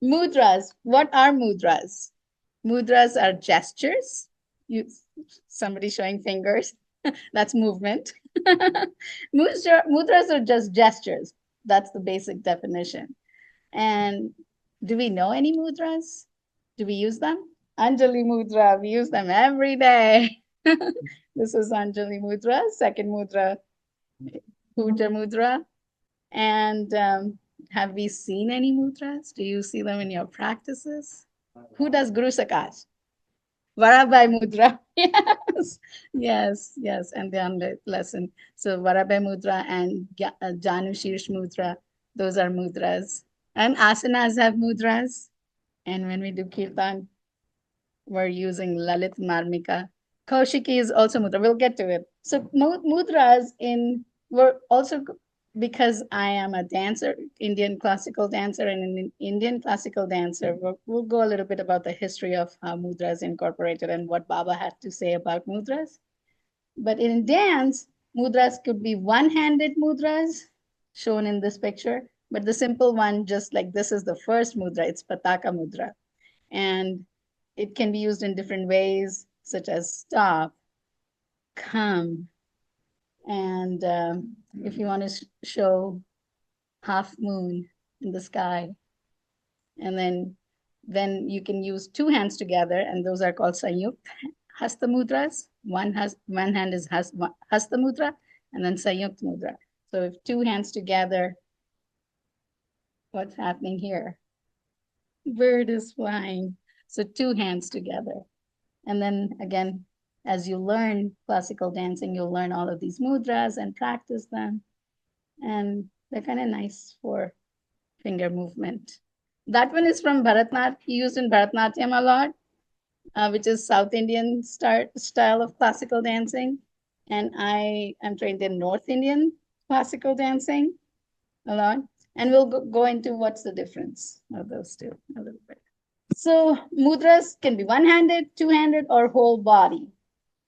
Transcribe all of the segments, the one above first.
Mudras. What are mudras? Mudras are gestures. Somebody showing fingers. That's movement. Mudras are just gestures. That's the basic definition. And do we know any mudras? Do we use them? Anjali Mudra, we use them every day. This is Anjali Mudra, second mudra, Puja Mudra. And have we seen any mudras? Do you see them in your practices? Who does Guru Sakash? Varabai Mudra. Yes, yes, yes. And the lesson. So Varabai Mudra and Janu Shirish Mudra, those are mudras. And asanas have mudras. And when we do kirtan, we're using Lalit Marmika. Kaushiki is also mudra. We'll get to it. So mudras were also, because I am a dancer, Indian classical dancer, and an Indian classical dancer, we'll go a little bit about the history of how mudras incorporated and what Baba had to say about mudras. But in dance, mudras could be one-handed mudras, shown in this picture, but the simple one, just like this is the first mudra, it's Pataka mudra. And it can be used in different ways, such as stop, come, and if you want to show half moon in the sky. And then you can use two hands together, and those are called Sanyukt Hasta Mudras. One hand is Hasta Mudra, and then Sanyukt Mudra. So if two hands together, what's happening here? Bird is flying. So two hands together. And then again, as you learn classical dancing, you'll learn all of these mudras and practice them. And they're kind of nice for finger movement. That one is from Bharatnatyam, used in Bharatnatyam a lot, which is South Indian style of classical dancing. And I am trained in North Indian classical dancing a lot. And we'll go into what's the difference of those two a little bit. So mudras can be one-handed, two-handed, or whole body.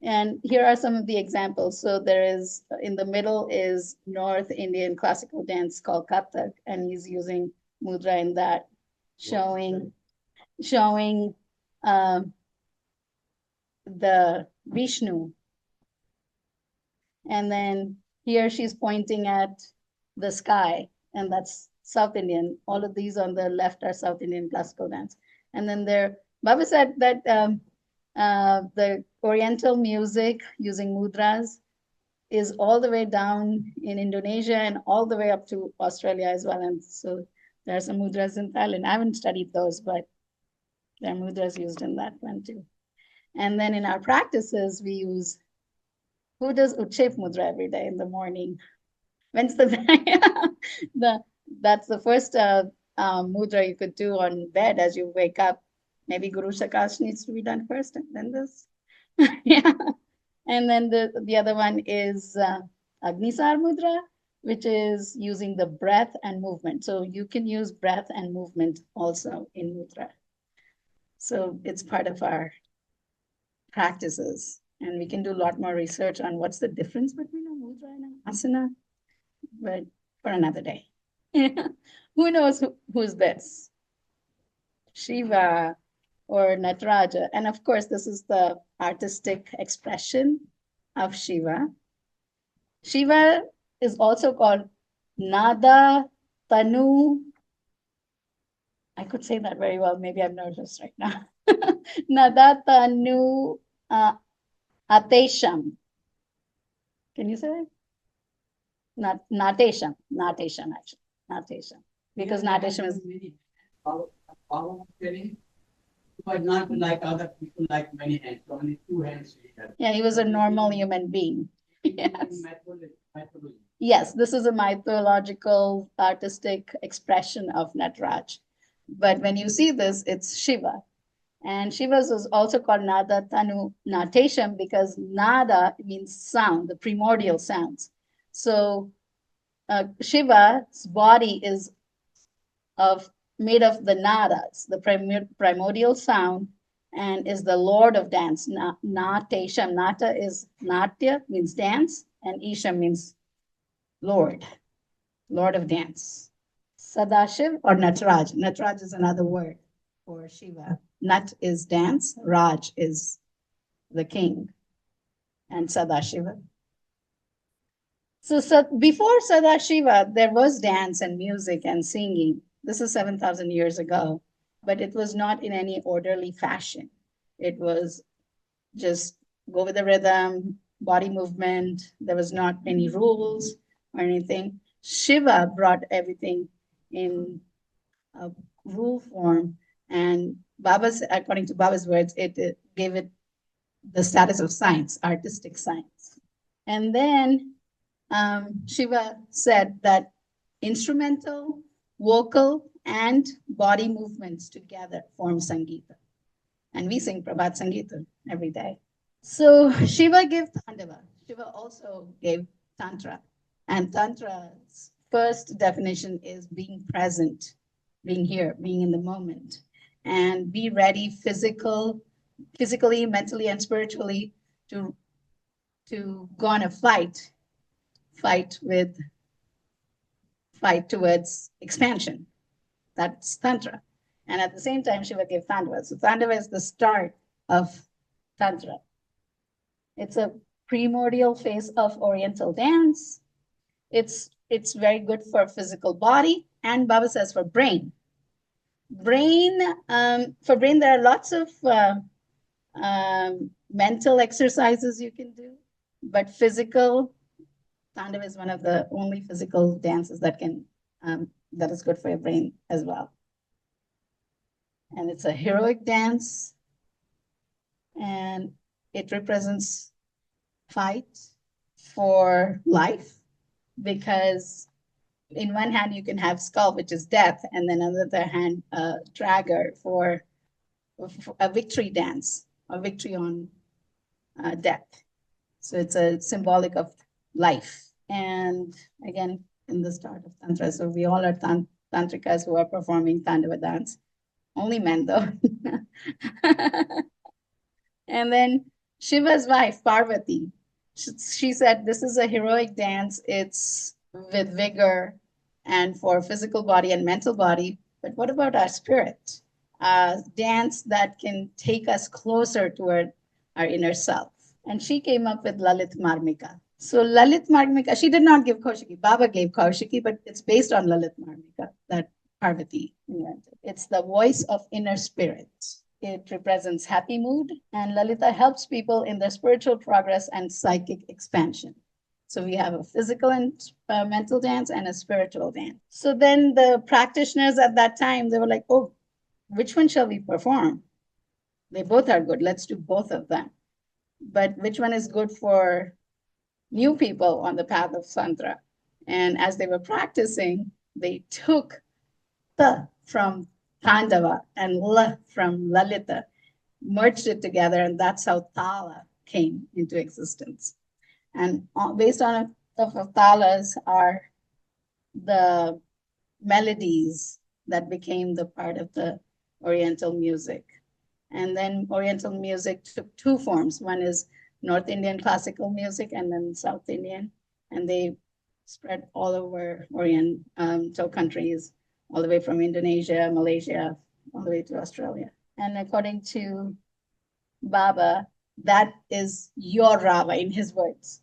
And here are some of the examples. So there is, in the middle is North Indian classical dance called Kathak, and he's using mudra in that, showing the Vishnu. And then here she's pointing at the sky, and that's South Indian. All of these on the left are South Indian classical dance. And then Baba said that the Oriental music using mudras is all the way down in Indonesia and all the way up to Australia as well. And so there are some mudras in Thailand. I haven't studied those, but there are mudras used in that one too. And then in our practices, we use, who does Utchep mudra every day in the morning? When's that's the first mudra you could do on bed as you wake up. Maybe Guru Shakash needs to be done first, and then this. Yeah. And then the other one is Agnisar Mudra, which is using the breath and movement. So you can use breath and movement also in mudra. So it's part of our practices. And we can do a lot more research on what's the difference between a mudra and an asana, but for another day. Who knows who's this? Shiva or Nataraja. And of course, this is the artistic expression of Shiva. Shiva is also called Nada Tanu. I could say that very well. Maybe I'm nervous right now. Nada Tanu Atesham. Can you say that? Natesham actually. Natesham. Because Natesham is but not like other people, like many hands, only two hands. Yeah, he was a normal human being. Yes. Yes, this is a mythological artistic expression of Nataraj. But when you see this, it's Shiva. And Shiva was also called Nada Tanu Natesham because Nada means sound, the primordial sounds. So Shiva's body is made of the nadas, the primordial sound, and is the Lord of dance. Natesham. Nata is Natya, means dance, and Isham means Lord of dance. Sadashiv or Nataraj. Nataraj is another word for Shiva. Nat is dance, Raj is the king, and Sadashiva. So before Sadashiva, there was dance and music and singing. This is 7,000 years ago, but it was not in any orderly fashion. It was just go with the rhythm, body movement. There was not any rules or anything. Shiva brought everything in a rule form, and Baba's, according to Baba's words, it gave it the status of science, artistic science. And then Shiva said that instrumental, vocal, and body movements together form Sangeeta. And we sing Prabhat Sangeeta every day. So Shiva gave Tandava. Shiva also gave Tantra. And Tantra's first definition is being present, being here, being in the moment, and be ready physically, mentally, and spiritually to go on a fight towards expansion. That's Tantra. And at the same time, Shiva gave Tandava. So Tandava is the start of Tantra. It's a primordial phase of Oriental dance. It's very good for physical body, and Baba says for brain. For brain, there are lots of mental exercises you can do, but physical, Tandava is one of the only physical dances that is good for your brain as well. And it's a heroic dance, and it represents fight for life, because in one hand you can have skull, which is death, and then on the other hand, a dragger for a victory dance, a victory on death. So it's a symbolic of life. And again, in the start of Tantra, so we all are tantrikas who are performing Tandava dance. Only men, though. And then Shiva's wife, Parvati, she said, this is a heroic dance. It's with vigor and for physical body and mental body. But what about our spirit? Dance that can take us closer toward our inner self. And she came up with Lalit Marmika. So Lalit Marmika, she did not give Kaushiki. Baba gave Kaushiki, but it's based on Lalit Marmika that Parvati invented. It's the voice of inner spirit. It represents happy mood, and Lalita helps people in their spiritual progress and psychic expansion. So we have a physical and mental dance and a spiritual dance. So then the practitioners at that time, they were like, oh, which one shall we perform? They both are good. Let's do both of them. But which one is good for new people on the path of Tantra? And as they were practicing, they took the from Tandava and La from Lalita, merged it together, and that's how Tala came into existence. And based on the Talas are the melodies that became the part of the Oriental music. And then Oriental music took two forms. One is North Indian classical music and then South Indian. And they spread all over Oriental countries, all the way from Indonesia, Malaysia, all the way to Australia. And according to Baba, that is your Rava, in his words.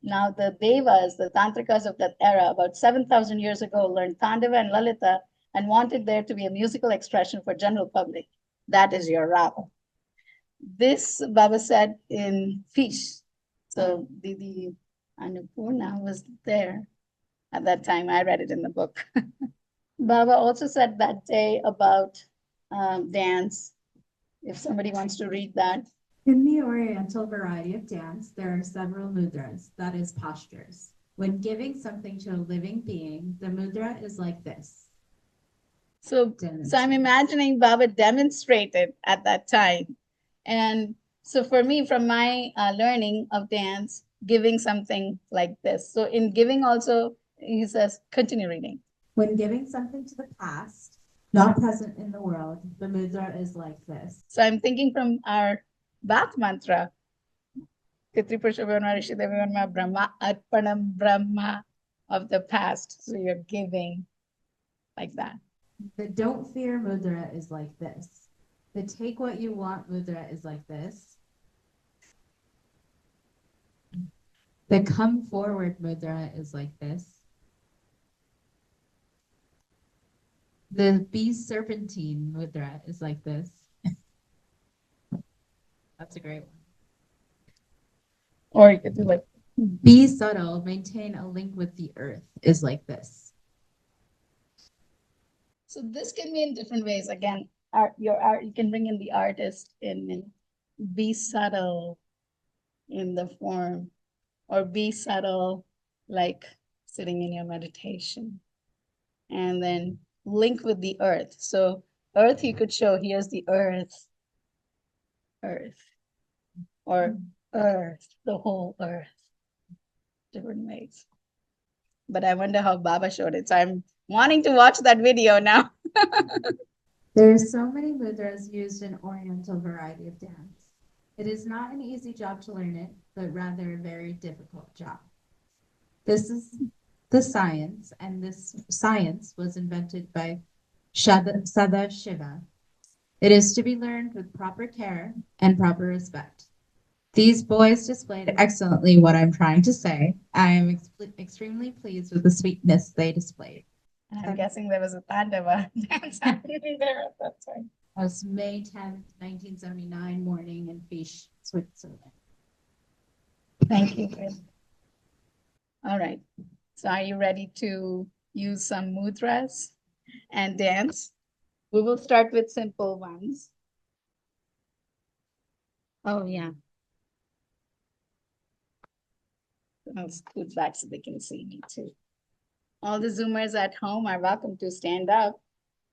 Now the Devas, the Tantrikas of that era, about 7,000 years ago, learned Tandava and Lalita and wanted there to be a musical expression for general public. That is your Rava. This Baba said in Fish. So Didi Annapurna was there at that time. I read it in the book. Baba also said that day about dance, if somebody wants to read that. In the Oriental variety of dance, there are several mudras, that is postures. When giving something to a living being, the mudra is like this. So I'm imagining Baba demonstrated at that time. And so for me, from my learning of dance, giving something like this. So in giving also, he says, continue reading. When giving something to the past, not present in the world, the mudra is like this. So I'm thinking from our Bhaat mantra, Brahma Arpanam Brahma of the past. So you're giving like that. The don't fear mudra is like this. The take what you want mudra is like this. The come forward mudra is like this. The be serpentine mudra is like this. That's a great one. Or you could do like Be subtle, maintain a link with the earth is like this. so this can be in different ways. Again, art, your art, you can bring in the artist in be subtle in the form, or be subtle like sitting in your meditation. And then link with the earth. So earth, you could show here's the earth, or earth, the whole earth, different ways. But I wonder how Baba showed it. So I'm wanting to watch that video now. There are so many mudras used in Oriental variety of dance. It is not an easy job to learn it, but rather a very difficult job. This is the science, and this science was invented by Sada Shiva. It is to be learned with proper care and proper respect. These boys displayed excellently what I'm trying to say. I am extremely pleased with the sweetness they displayed. I'm guessing there was a Tandava dance happening there at that time. It was May 10th, 1979 morning in Fish, Switzerland. Thank you, Chris. All right. So are you ready to use some mudras and dance? We will start with simple ones. Oh, yeah. I'll scoot back so they can see me too. All the Zoomers at home are welcome to stand up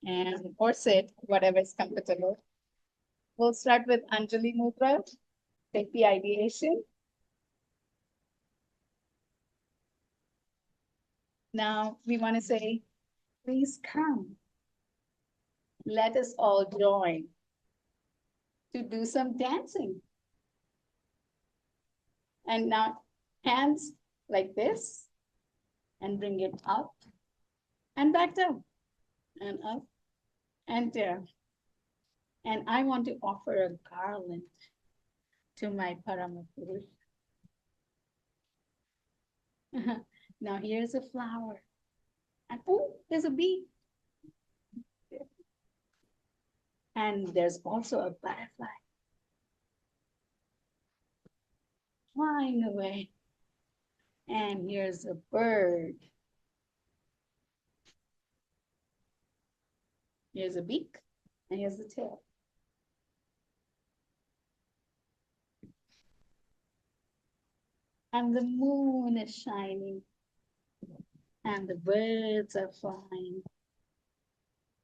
and or sit, whatever is comfortable. We'll start with Anjali Mudra. Take the ideation. Now we want to say, please come. Let us all join to do some dancing. And now hands like this and bring it up and back down and up and down. And I want to offer a garland to my Paramapurusha. Now here's a flower. And oh, there's a bee. And there's also a butterfly flying away. And here's a bird. Here's a beak, and here's the tail. And the moon is shining, and the birds are flying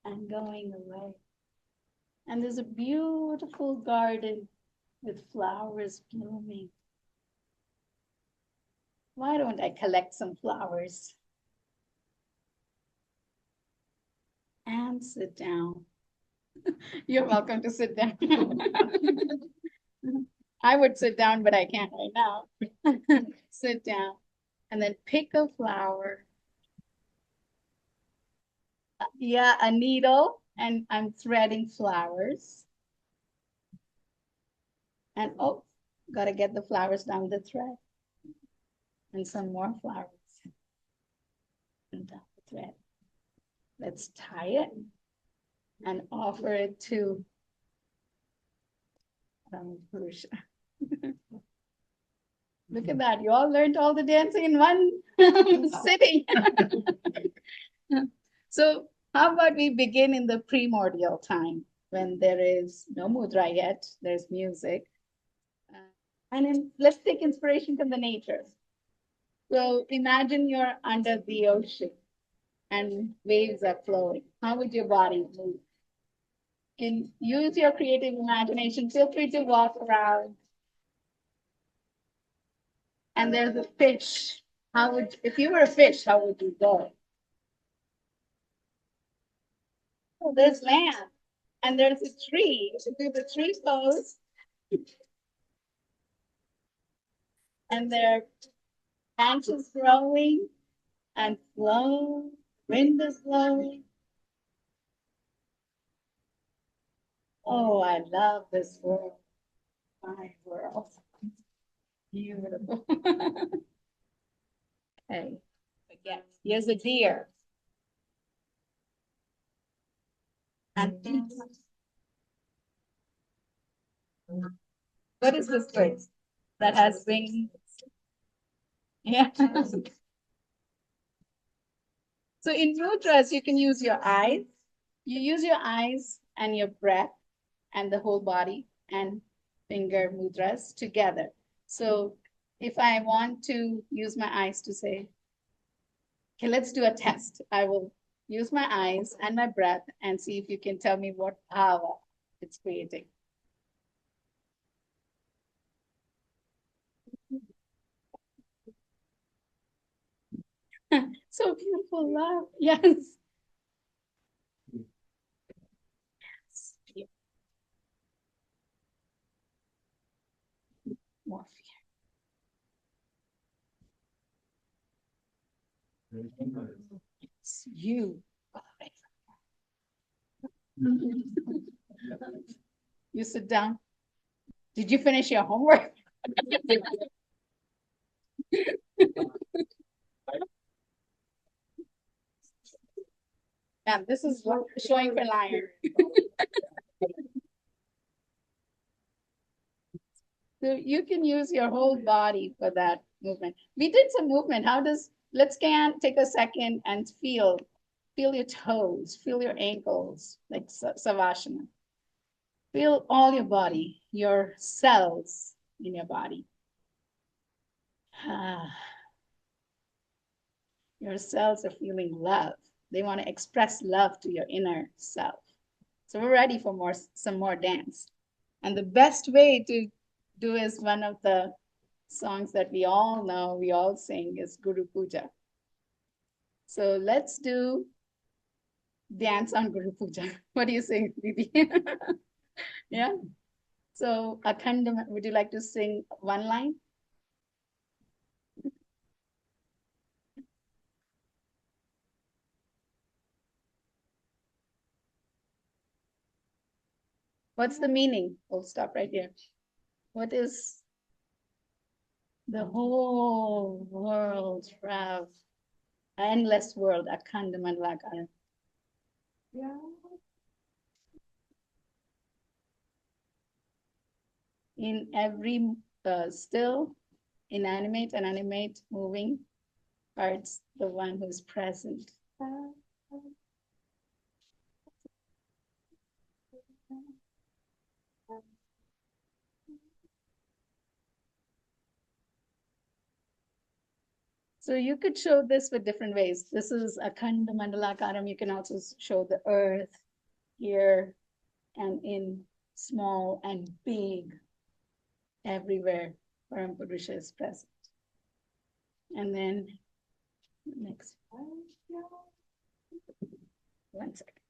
and going away. And there's a beautiful garden with flowers blooming. Why don't I collect some flowers and sit down? You're welcome to sit down. I would sit down, but I can't right now. Sit down and then pick a flower. Yeah, a needle, and I'm threading flowers. And oh, gotta get the flowers down the thread. And some more flowers. And down the thread. Let's tie it and offer it to Purusha. Look at that. You all learned all the dancing in one sitting. So how about we begin in the primordial time when there is no mudra yet, there's music. And then let's take inspiration from the nature. So imagine you're under the ocean and waves are flowing. How would your body move? You can use your creative imagination. Feel free to walk around. And there's a fish. If you were a fish, how would you go? Oh, there's land. And there's a tree. You should do the tree pose. And there are branches growing and flowing. Wind is blowing. Oh, I love this world. My world. Beautiful. Okay. Again, here's a deer. And what is this bird that has wings? Yeah. So in mudras, you can use your eyes. You use your eyes and your breath and the whole body and finger mudras together. So if I want to use my eyes to say, okay, let's do a test. I will use my eyes and my breath and see if you can tell me what power it's creating. So beautiful, love. Yes. Fear. More fear. It's you. You sit down. Did you finish your homework? Yeah, this is what showing for lion. So you can use your whole body for that movement. We did some movement. How does, let's take a second and feel your toes, feel your ankles, like Savasana. Feel all your body, your cells in your body. Your cells are feeling love. They want to express love to your inner self. So we're ready for some more dance. And the best way to do is one of the songs that we all know, we all sing is Guru Puja. So let's do dance on Guru Puja. What do you think, Didi? Yeah. So Akhanda, would you like to sing one line? What's the meaning? We'll stop right here. What is the whole world, Rav? Endless world, Akhanda Mandalakara. Yeah. In every still, inanimate and animate, moving parts, the one who's present. So you could show this with different ways. This is Akhanda Mandalakaram. You can also show the earth here and in small and big, everywhere Parampurusha is present. And then next one second.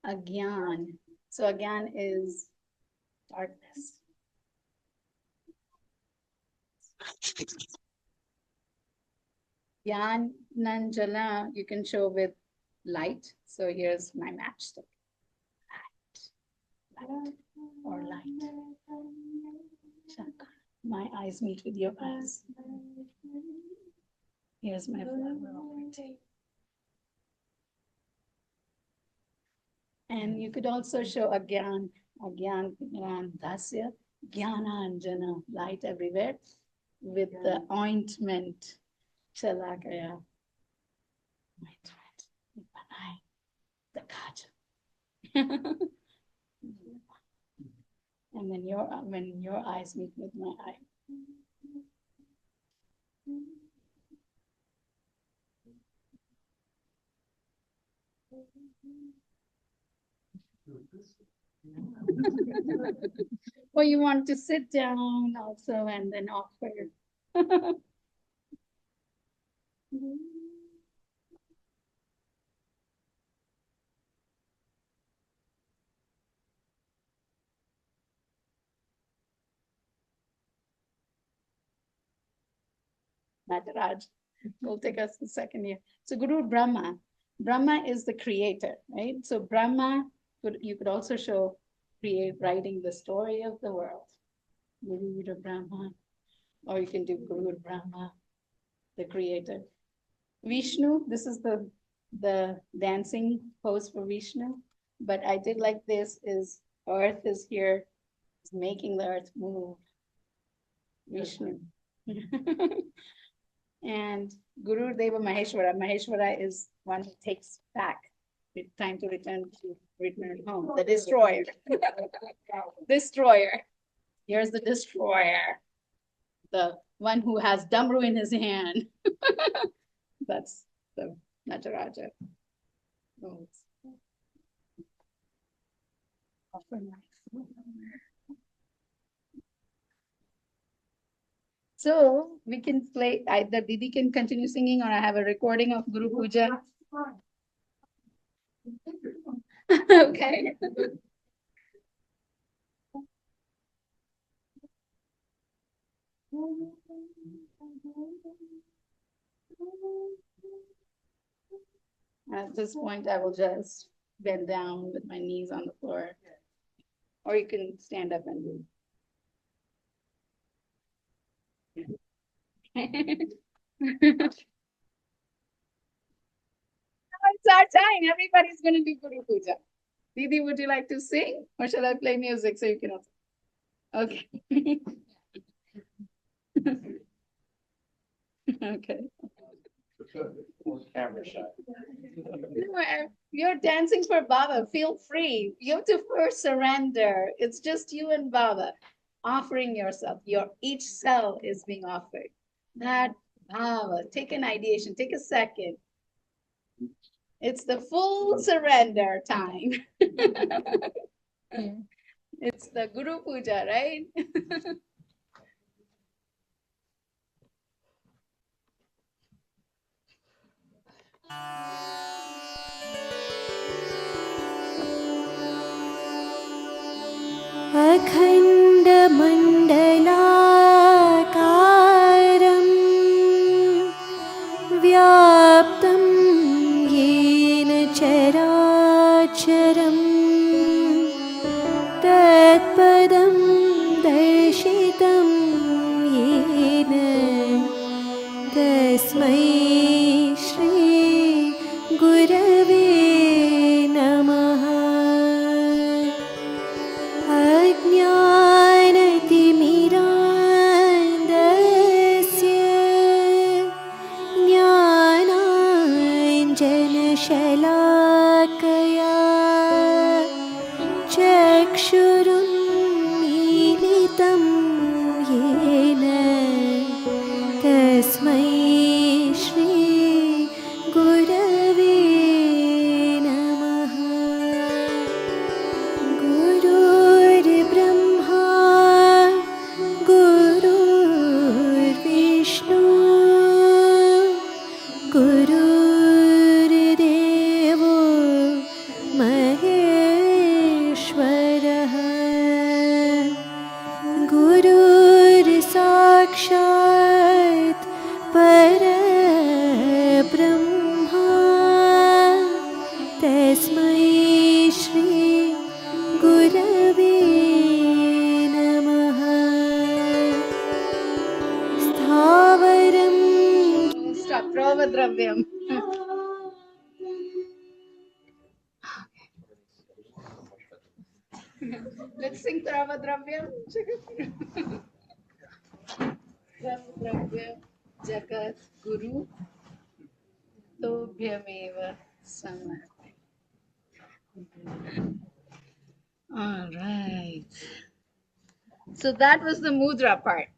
Agyan. So Agyan is darkness. Gyan Nanjala, you can show with light. So here's my matchstick. Light or light. My eyes meet with your eyes. Here's my flower over tea. And you could also show Agyan, Dasya, Jnana Anjana, light everywhere, with the ointment, Chalakaya, ointment, the kajal. And then when your eyes meet with my eye. Or you want to sit down also and then offer. Nataraj will take us the second year. So Guru Brahma. Brahma is the creator, right? So Brahma, you could also show writing the story of the world. Guru Brahma, or you can do Guru Brahma, the creator. Vishnu, this is the dancing pose for Vishnu, but I did like this is earth is here, is making the earth move. Vishnu. And Guru Deva Maheshwara. Maheshwara is one who takes back. It's time to return home. The destroyer. Destroyer. Here's the destroyer. The one who has Damru in his hand. That's the Nataraja. Oh, so we can play, either Didi can continue singing or I have a recording of Guru Puja. Okay. At this point, I will just bend down with my knees on the floor. Or you can stand up and do. It's our time. Everybody's going to do Guru Puja. Didi, would you like to sing? Or shall I play music so you can also? Okay. Okay. Camera shot. You're dancing for Baba. Feel free. You have to first surrender. It's just you and Baba offering yourself. Your each cell is being offered. That Baba. Take an ideation. Take a second. It's the full surrender time. It's the Guru Puja, right? अखण्डमण्डलाकारं व्याप्तं येन चराचरं तत्पदं दर्शितं येन तस्मै श्री गुरवे नमः। अज्ञानतिमिरान्धस्य ज्ञानाञ्जनशलाकया चक्षुरुन्मीलितं येन तस्मै श्री गुरवे नमः। गुरुर्ब्रह्मा गुरुर्विष्णु गुरुर्देवो महेश्वरः गुरुर्साक्षात् परब्रह्मा तस्मै श्री गुरवे नमः। स्थावरं Stop. Pravadravyam. Let's sing Pravadravyam. Pravadravyam Jagat Guru Tobhyameva Samati. All right. So that was the mudra part.